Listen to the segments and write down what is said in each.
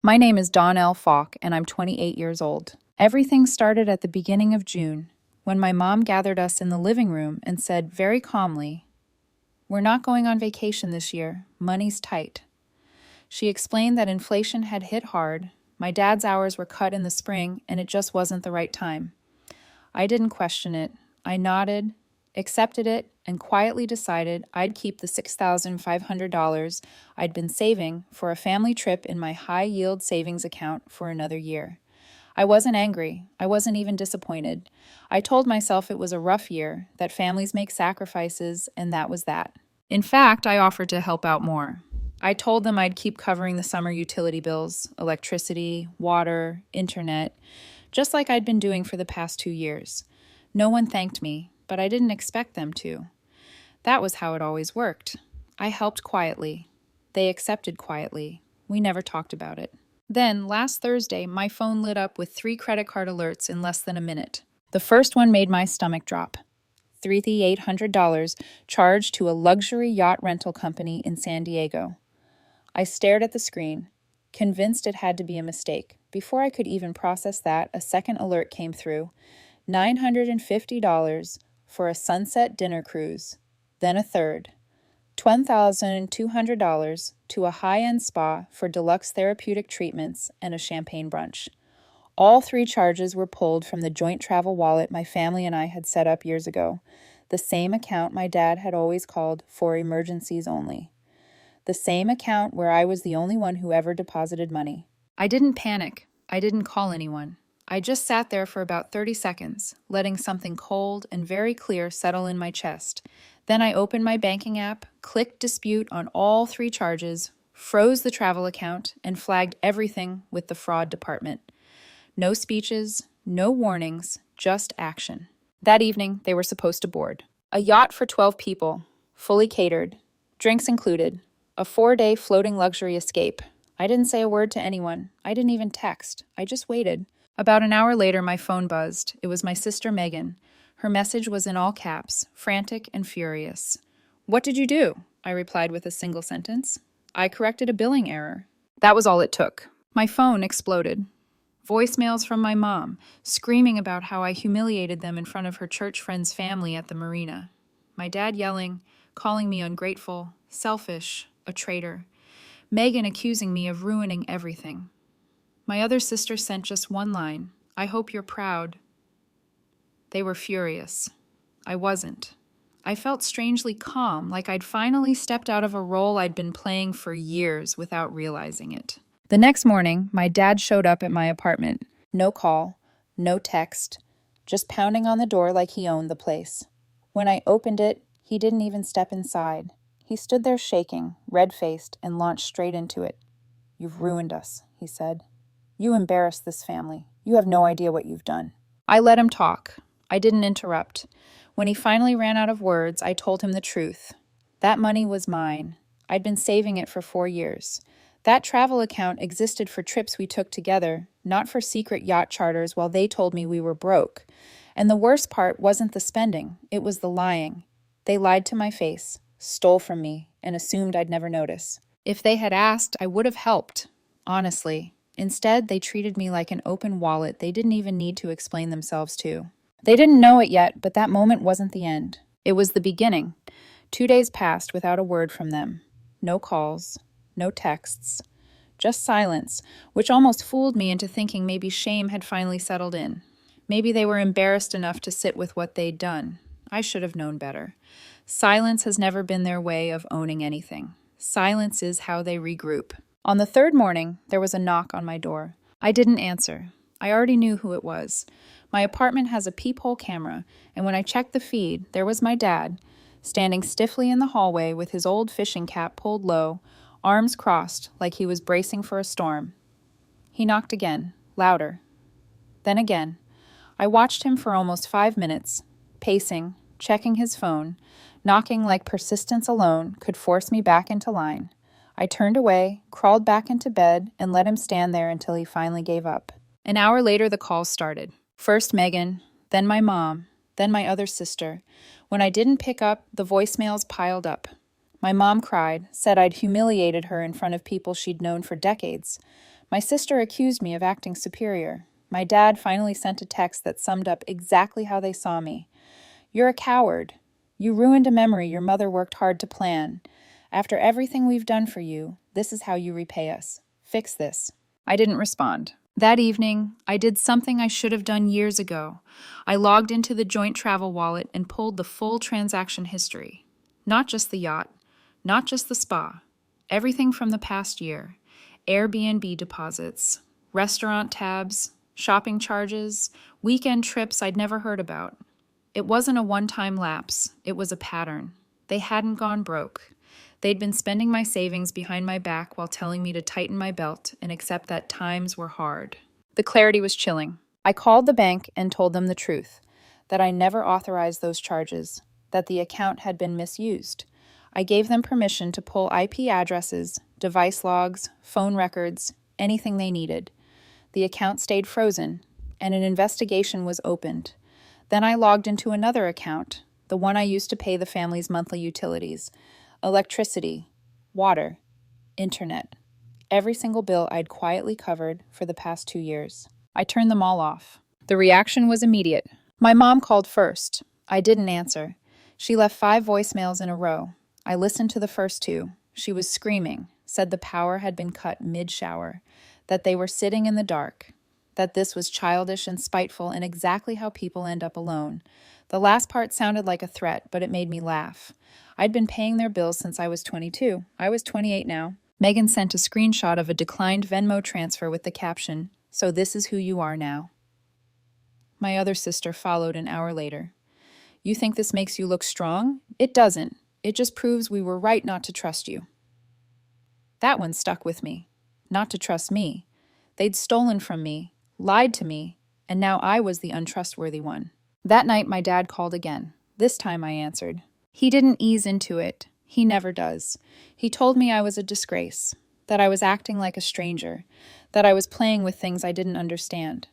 My name is Donnell Falk, and I'm 28 years old. Everything started at the beginning of June, when my mom gathered us in the living room and said very calmly, "We're not going on vacation this year. Money's tight." She explained that inflation had hit hard, my dad's hours were cut in the spring, and it just wasn't the right time. I didn't question it. I nodded, accepted it, and quietly decided I'd keep the $6,500 I'd been saving for a family trip in my high-yield savings account for another year. I wasn't angry. I wasn't even disappointed. I told myself it was a rough year, that families make sacrifices, and that was that. In fact, I offered to help out more. I told them I'd keep covering the summer utility bills, electricity, water, internet, just like I'd been doing for the past 2 years. No one thanked me, but I didn't expect them to. That was how it always worked. I helped quietly. They accepted quietly. We never talked about it. Then, last Thursday, my phone lit up with 3 credit card alerts in less than a minute. The first one made my stomach drop. $3,800 charged to a luxury yacht rental company in San Diego. I stared at the screen, convinced it had to be a mistake. Before I could even process that, a second alert came through. $950 for a sunset dinner cruise. Then a third. $10,200 to a high-end spa for deluxe therapeutic treatments and a champagne brunch. All 3 charges were pulled from the joint travel wallet my family and I had set up years ago, the same account my dad had always called for emergencies only. The same account where I was the only one who ever deposited money. I didn't panic. I didn't call anyone. I just sat there for about 30 seconds, letting something cold and very clear settle in my chest. Then I opened my banking app, clicked dispute on all 3 charges, froze the travel account, and flagged everything with the fraud department. No speeches, no warnings, just action. That evening, they were supposed to board. A yacht for 12 people, fully catered, drinks included, a 4-day floating luxury escape. I didn't say a word to anyone. I didn't even text. I just waited. About an hour later, my phone buzzed. It was my sister Megan. Her message was in all caps, frantic and furious. "What did you do?" I replied with a single sentence. "I corrected a billing error." That was all it took. My phone exploded. Voicemails from my mom, screaming about how I humiliated them in front of her church friend's family at the marina. My dad yelling, calling me ungrateful, selfish, a traitor. Megan accusing me of ruining everything. My other sister sent just one line, "I hope you're proud." They were furious. I wasn't. I felt strangely calm, like I'd finally stepped out of a role I'd been playing for years without realizing it. The next morning, my dad showed up at my apartment. No call, no text, just pounding on the door like he owned the place. When I opened it, he didn't even step inside. He stood there shaking, red-faced, and launched straight into it. "You've ruined us," he said. "You embarrassed this family. You have no idea what you've done." I let him talk. I didn't interrupt. When he finally ran out of words, I told him the truth. That money was mine. I'd been saving it for 4 years. That travel account existed for trips we took together, not for secret yacht charters while they told me we were broke. And the worst part wasn't the spending, it was the lying. They lied to my face, stole from me, and assumed I'd never notice. If they had asked, I would have helped, honestly. Instead, they treated me like an open wallet they didn't even need to explain themselves to. They didn't know it yet, but that moment wasn't the end. It was the beginning. 2 days passed without a word from them. No calls, no texts, just silence, which almost fooled me into thinking maybe shame had finally settled in. Maybe they were embarrassed enough to sit with what they'd done. I should have known better. Silence has never been their way of owning anything. Silence is how they regroup. On the 3rd morning, there was a knock on my door. I didn't answer. I already knew who it was. My apartment has a peephole camera, and when I checked the feed, there was my dad, standing stiffly in the hallway with his old fishing cap pulled low, arms crossed like he was bracing for a storm. He knocked again, louder. Then again. I watched him for almost 5 minutes, pacing, checking his phone, knocking like persistence alone could force me back into line. I turned away, crawled back into bed, and let him stand there until he finally gave up. An hour later, the calls started. First Megan, then my mom, then my other sister. When I didn't pick up, the voicemails piled up. My mom cried, said I'd humiliated her in front of people she'd known for decades. My sister accused me of acting superior. My dad finally sent a text that summed up exactly how they saw me. "You're a coward. You ruined a memory your mother worked hard to plan. After everything we've done for you, this is how you repay us. Fix this." I didn't respond. That evening, I did something I should have done years ago. I logged into the joint travel wallet and pulled the full transaction history. Not just the yacht, not just the spa, everything from the past year. Airbnb deposits, restaurant tabs, shopping charges, weekend trips I'd never heard about. It wasn't a one-time lapse, it was a pattern. They hadn't gone broke. They'd been spending my savings behind my back while telling me to tighten my belt and accept that times were hard. The clarity was chilling. I called the bank and told them the truth, that I never authorized those charges, that the account had been misused. I gave them permission to pull IP addresses, device logs, phone records, anything they needed. The account stayed frozen, and an investigation was opened. Then I logged into another account, the one I used to pay the family's monthly utilities. Electricity, water, internet. Every single bill I'd quietly covered for the past 2 years. I turned them all off. The reaction was immediate. My mom called first. I didn't answer. She left 5 voicemails in a row. I listened to the first 2. She was screaming, said the power had been cut mid-shower, that they were sitting in the dark, that this was childish and spiteful and exactly how people end up alone. The last part sounded like a threat, but it made me laugh. I'd been paying their bills since I was 22. I was 28 now. Megan sent a screenshot of a declined Venmo transfer with the caption, "So this is who you are now." My other sister followed an hour later. "You think this makes you look strong? It doesn't. It just proves we were right not to trust you." That one stuck with me. Not to trust me. They'd stolen from me, lied to me, and now I was the untrustworthy one. That night my dad called again. This time I answered. He didn't ease into it. He never does. He told me I was a disgrace, that I was acting like a stranger, that I was playing with things I didn't understand,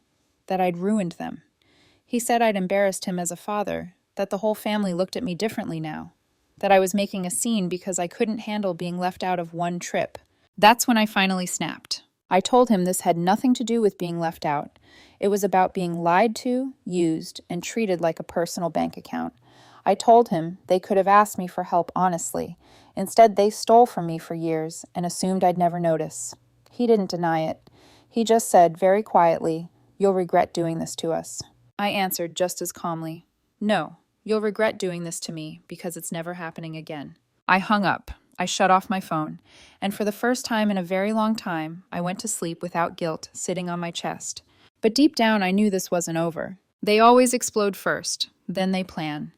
that I'd ruined them. He said I'd embarrassed him as a father, that the whole family looked at me differently now, that I was making a scene because I couldn't handle being left out of one trip. That's when I finally snapped. I told him this had nothing to do with being left out. It was about being lied to, used, and treated like a personal bank account. I told him they could have asked me for help honestly. Instead, they stole from me for years and assumed I'd never notice. He didn't deny it. He just said very quietly, "You'll regret doing this to us." I answered just as calmly, "No, you'll regret doing this to me because it's never happening again." I hung up. I shut off my phone, and for the first time in a very long time, I went to sleep without guilt sitting on my chest. But deep down, I knew this wasn't over. They always explode first, then they plan.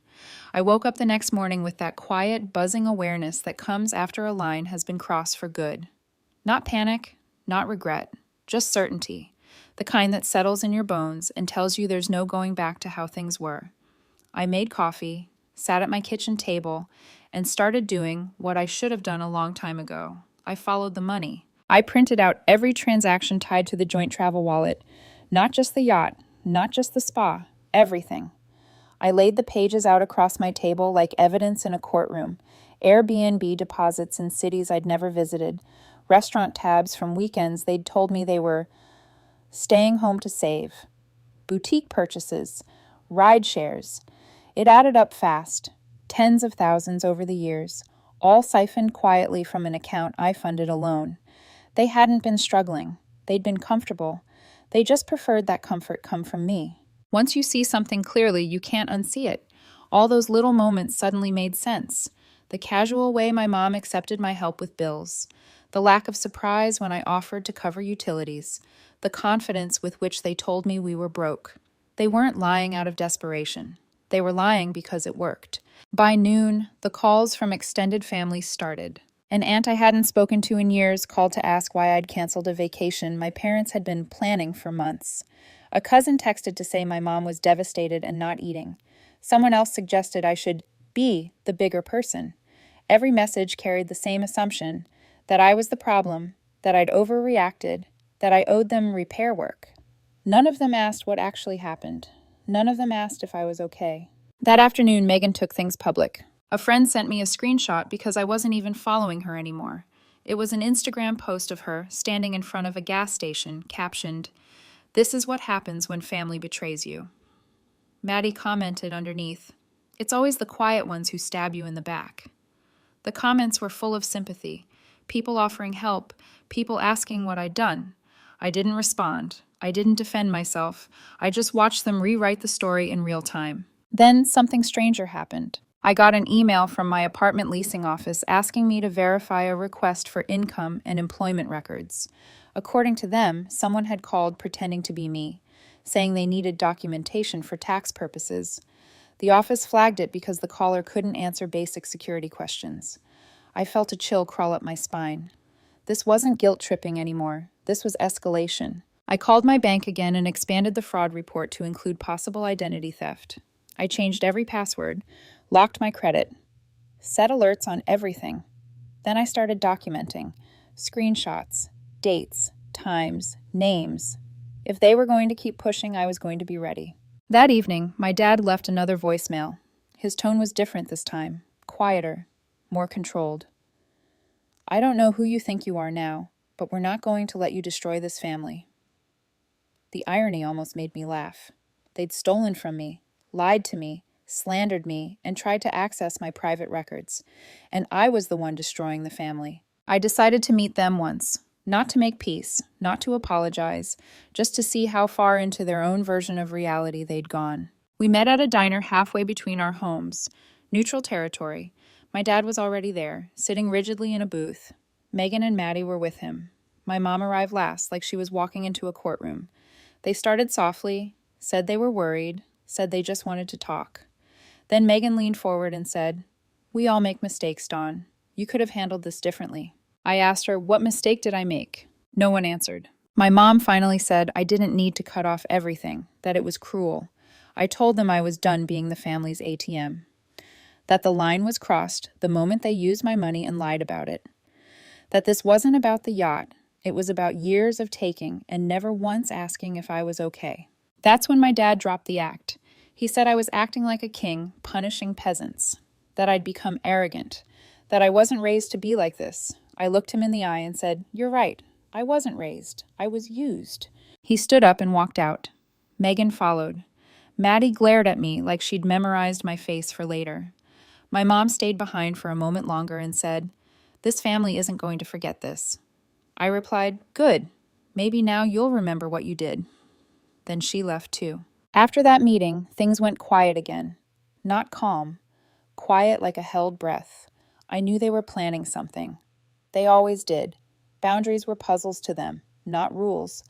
I woke up the next morning with that quiet, buzzing awareness that comes after a line has been crossed for good. Not panic, not regret, just certainty, the kind that settles in your bones and tells you there's no going back to how things were. I made coffee, sat at my kitchen table, and started doing what I should have done a long time ago. I followed the money. I printed out every transaction tied to the joint travel wallet, not just the yacht, not just the spa, everything. I laid the pages out across my table like evidence in a courtroom. Airbnb deposits in cities I'd never visited, restaurant tabs from weekends they'd told me they were staying home to save, boutique purchases, ride shares. It added up fast, tens of thousands over the years, all siphoned quietly from an account I funded alone. They hadn't been struggling. They'd been comfortable. They just preferred that comfort come from me. Once you see something clearly, you can't unsee it. All those little moments suddenly made sense. The casual way my mom accepted my help with bills, the lack of surprise when I offered to cover utilities, the confidence with which they told me we were broke. They weren't lying out of desperation. They were lying because it worked. By noon, the calls from extended families started. An aunt I hadn't spoken to in years called to ask why I'd canceled a vacation my parents had been planning for months. A cousin texted to say my mom was devastated and not eating. Someone else suggested I should be the bigger person. Every message carried the same assumption, that I was the problem, that I'd overreacted, that I owed them repair work. None of them asked what actually happened. None of them asked if I was okay. That afternoon, Megan took things public. A friend sent me a screenshot because I wasn't even following her anymore. It was an Instagram post of her standing in front of a gas station, captioned, "This is what happens when family betrays you." Maddie commented underneath, "It's always the quiet ones who stab you in the back." The comments were full of sympathy, people offering help, people asking what I'd done. I didn't respond. I didn't defend myself. I just watched them rewrite the story in real time. Then something stranger happened. I got an email from my apartment leasing office asking me to verify a request for income and employment records. According to them, someone had called pretending to be me, saying they needed documentation for tax purposes. The office flagged it because the caller couldn't answer basic security questions. I felt a chill crawl up my spine. This wasn't guilt tripping anymore. This was escalation. I called my bank again and expanded the fraud report to include possible identity theft. I changed every password, locked my credit, set alerts on everything. Then I started documenting screenshots, dates, times, names. If they were going to keep pushing, I was going to be ready. That evening, my dad left another voicemail. His tone was different this time, quieter, more controlled. "I don't know who you think you are now, but we're not going to let you destroy this family." The irony almost made me laugh. They'd stolen from me, lied to me, slandered me, and tried to access my private records. And I was the one destroying the family. I decided to meet them once, not to make peace, not to apologize, just to see how far into their own version of reality they'd gone. We met at a diner halfway between our homes, neutral territory. My dad was already there, sitting rigidly in a booth. Megan and Maddie were with him. My mom arrived last, like she was walking into a courtroom. They started softly, said they were worried, said they just wanted to talk. Then Megan leaned forward and said, "We all make mistakes, Dawn. You could have handled this differently." I asked her, "What mistake did I make?" No one answered. My mom finally said I didn't need to cut off everything, that it was cruel. I told them I was done being the family's ATM. That the line was crossed the moment they used my money and lied about it. That this wasn't about the yacht. It was about years of taking and never once asking if I was okay. That's when my dad dropped the act. He said I was acting like a king, punishing peasants. That I'd become arrogant. That I wasn't raised to be like this. I looked him in the eye and said, "You're right. I wasn't raised. I was used." He stood up and walked out. Megan followed. Maddie glared at me like she'd memorized my face for later. My mom stayed behind for a moment longer and said, "This family isn't going to forget this." I replied, "Good. Maybe now you'll remember what you did." Then she left too. After that meeting, things went quiet again. Not calm. Quiet like a held breath. I knew they were planning something. They always did. Boundaries were puzzles to them, not rules.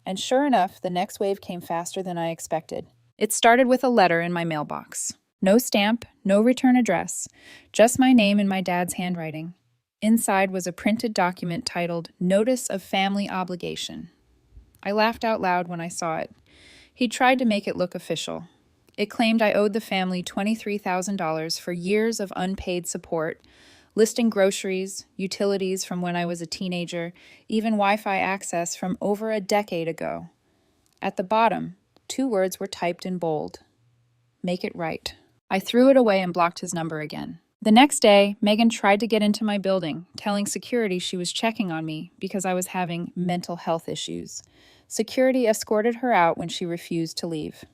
And sure enough, the next wave came faster than I expected. It started with a letter in my mailbox. No stamp, no return address, just my name in my dad's handwriting. Inside was a printed document titled Notice of Family Obligation. I laughed out loud when I saw it. He tried to make it look official. It claimed I owed the family $23,000 for years of unpaid support, listing groceries, utilities from when I was a teenager, even Wi-Fi access from over a decade ago. At the bottom, 2 words were typed in bold. Make it right. I threw it away and blocked his number again. The next day, Megan tried to get into my building, telling security she was checking on me because I was having mental health issues. Security escorted her out when she refused to leave.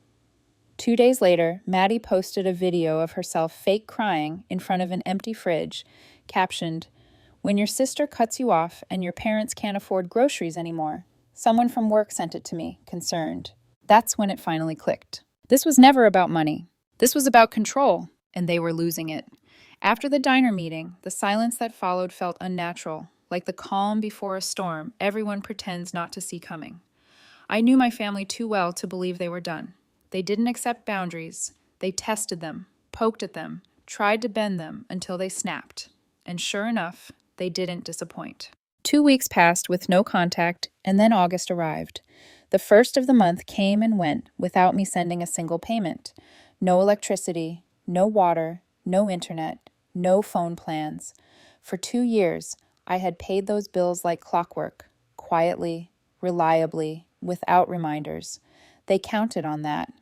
2 days later, Maddie posted a video of herself fake crying in front of an empty fridge, captioned, "When your sister cuts you off and your parents can't afford groceries anymore. Someone from work sent it to me, concerned." That's when it finally clicked. This was never about money. This was about control, and they were losing it. After the diner meeting, the silence that followed felt unnatural, like the calm before a storm everyone pretends not to see coming. I knew my family too well to believe they were done. They didn't accept boundaries. They tested them, poked at them, tried to bend them until they snapped. And sure enough, they didn't disappoint. 2 weeks passed with no contact, and then August arrived. The first of the month came and went without me sending a single payment. No electricity, no water, no internet, no phone plans. For 2 years, I had paid those bills like clockwork, quietly, reliably, without reminders. They counted on that.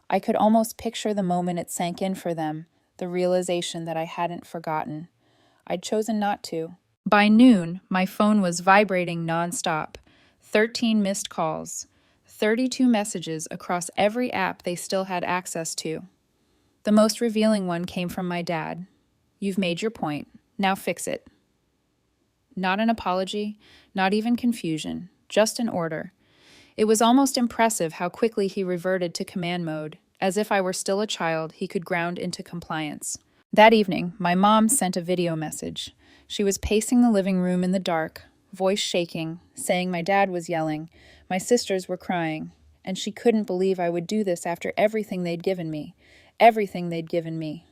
I could almost picture the moment it sank in for them, the realization that I hadn't forgotten. I'd chosen not to. By noon, my phone was vibrating nonstop. 13 missed calls, 32 messages across every app they still had access to. The most revealing one came from my dad. "You've made your point. Now fix it." Not an apology, not even confusion, just an order. It was almost impressive how quickly he reverted to command mode. As if I were still a child, he could ground into compliance. That evening, my mom sent a video message. She was pacing the living room in the dark, voice shaking, saying my dad was yelling, my sisters were crying, and she couldn't believe I would do this after everything they'd given me. Everything they'd given me.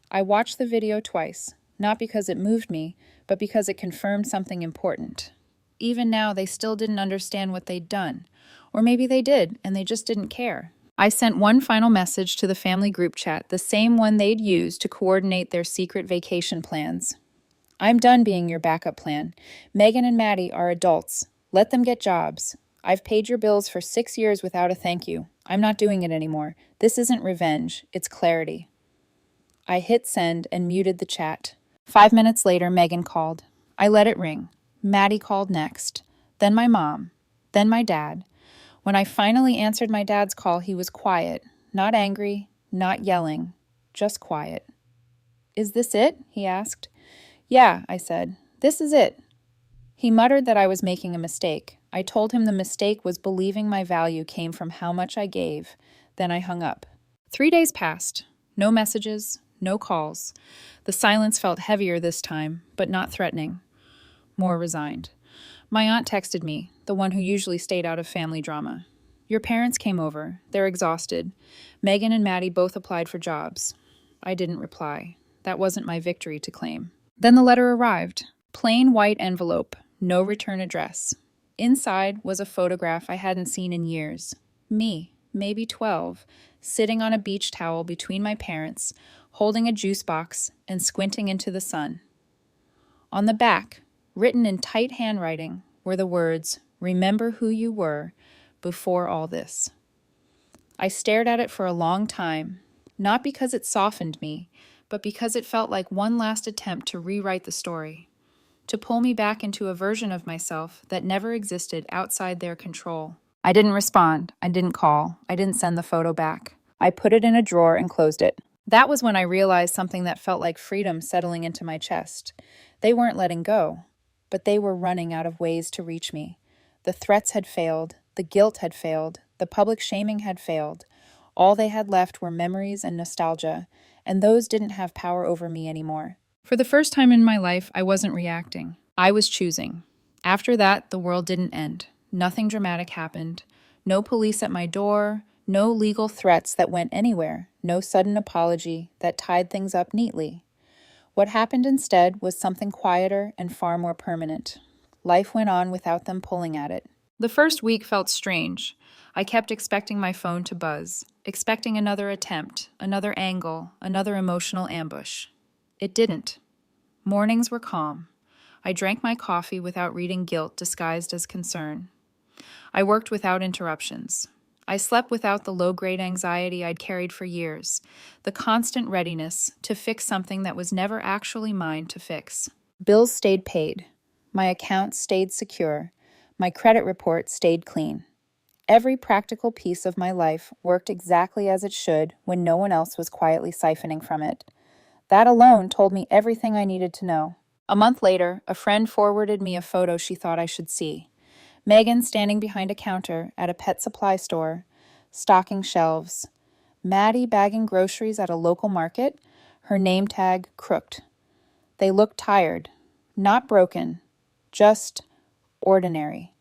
I watched the video twice, not because it moved me, but because it confirmed something important. Even now, they still didn't understand what they'd done. Or maybe they did, and they just didn't care. I sent one final message to the family group chat, the same one they'd used to coordinate their secret vacation plans. "I'm done being your backup plan. Megan and Maddie are adults. Let them get jobs. I've paid your bills for 6 years without a thank you. I'm not doing it anymore. This isn't revenge, it's clarity." I hit send and muted the chat. 5 minutes later, Megan called. I let it ring. Maddie called next. Then my mom. Then my dad. When I finally answered my dad's call, he was quiet. Not angry, not yelling, just quiet. "Is this it?" he asked. "Yeah," I said. "This is it." He muttered that I was making a mistake. I told him the mistake was believing my value came from how much I gave. Then I hung up. 3 days passed. No messages, no calls. The silence felt heavier this time, but not threatening. More resigned. My aunt texted me, the one who usually stayed out of family drama. "Your parents came over. They're exhausted. Megan and Maddie both applied for jobs." I didn't reply. That wasn't my victory to claim. Then the letter arrived. Plain white envelope, no return address. Inside was a photograph I hadn't seen in years. Me, maybe 12, sitting on a beach towel between my parents, holding a juice box and squinting into the sun. On the back, written in tight handwriting, were the words, "Remember who you were before all this." I stared at it for a long time, not because it softened me, but because it felt like one last attempt to rewrite the story, to pull me back into a version of myself that never existed outside their control. I didn't respond. I didn't call. I didn't send the photo back. I put it in a drawer and closed it. That was when I realized something that felt like freedom settling into my chest. They weren't letting go, but they were running out of ways to reach me. The threats had failed. The guilt had failed. The public shaming had failed. All they had left were memories and nostalgia, and those didn't have power over me anymore. For the first time in my life, I wasn't reacting. I was choosing. After that, the world didn't end. Nothing dramatic happened. No police at my door, no legal threats that went anywhere, no sudden apology that tied things up neatly. What happened instead was something quieter and far more permanent. Life went on without them pulling at it. The first week felt strange. I kept expecting my phone to buzz, expecting another attempt, another angle, another emotional ambush. It didn't. Mornings were calm. I drank my coffee without reading guilt disguised as concern. I worked without interruptions. I slept without the low-grade anxiety I'd carried for years, the constant readiness to fix something that was never actually mine to fix. Bills stayed paid. My account stayed secure. My credit report stayed clean. Every practical piece of my life worked exactly as it should when no one else was quietly siphoning from it. That alone told me everything I needed to know. A month later, a friend forwarded me a photo she thought I should see. Megan standing behind a counter at a pet supply store, stocking shelves. Maddie bagging groceries at a local market, her name tag crooked. They looked tired, not broken, just ordinary.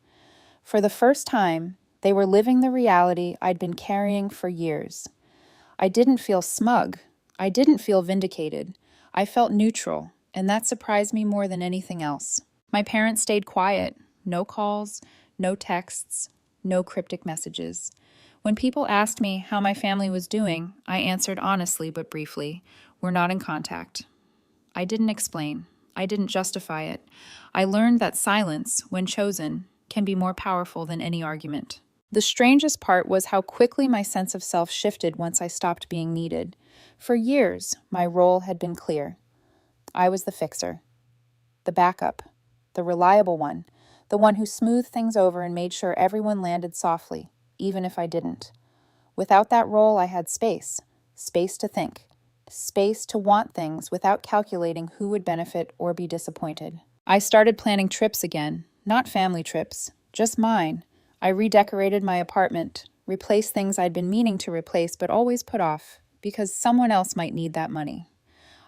For the first time, they were living the reality I'd been carrying for years. I didn't feel smug. I didn't feel vindicated. I felt neutral, and that surprised me more than anything else. My parents stayed quiet. No calls, no texts, no cryptic messages. When people asked me how my family was doing, I answered honestly but briefly, "We're not in contact." I didn't explain. I didn't justify it. I learned that silence, when chosen, can be more powerful than any argument. The strangest part was how quickly my sense of self shifted once I stopped being needed. For years, my role had been clear. I was the fixer. The backup. The reliable one. The one who smoothed things over and made sure everyone landed softly, even if I didn't. Without that role, I had space. Space to think. Space to want things without calculating who would benefit or be disappointed. I started planning trips again, not family trips, just mine. I redecorated my apartment, replaced things I'd been meaning to replace but always put off, because someone else might need that money.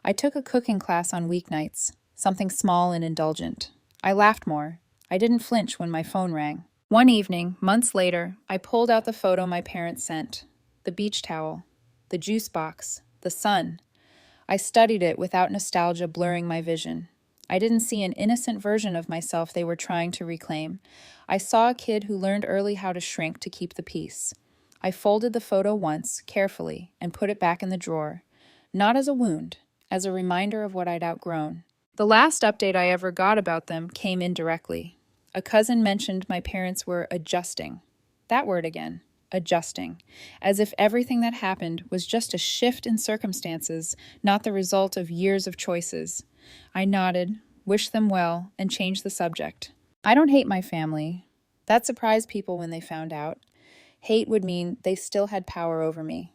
I took a cooking class on weeknights, something small and indulgent. I laughed more. I didn't flinch when my phone rang. One evening, months later, I pulled out the photo my parents sent. The beach towel, the juice box, the sun. I studied it without nostalgia blurring my vision. I didn't see an innocent version of myself they were trying to reclaim. I saw a kid who learned early how to shrink to keep the peace. I folded the photo once, carefully, and put it back in the drawer. Not as a wound, as a reminder of what I'd outgrown. The last update I ever got about them came indirectly. A cousin mentioned my parents were adjusting. That word again, adjusting. As if everything that happened was just a shift in circumstances, not the result of years of choices. I nodded, wished them well, and changed the subject. I don't hate my family. That surprised people when they found out. Hate would mean they still had power over me.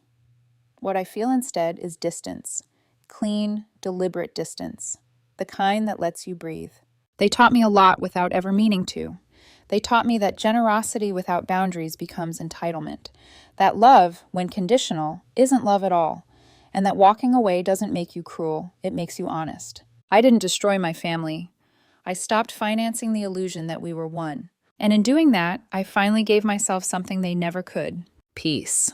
What I feel instead is distance. Clean, deliberate distance. The kind that lets you breathe. They taught me a lot without ever meaning to. They taught me that generosity without boundaries becomes entitlement. That love, when conditional, isn't love at all. And that walking away doesn't make you cruel, it makes you honest. I didn't destroy my family. I stopped financing the illusion that we were one. And in doing that, I finally gave myself something they never could: peace.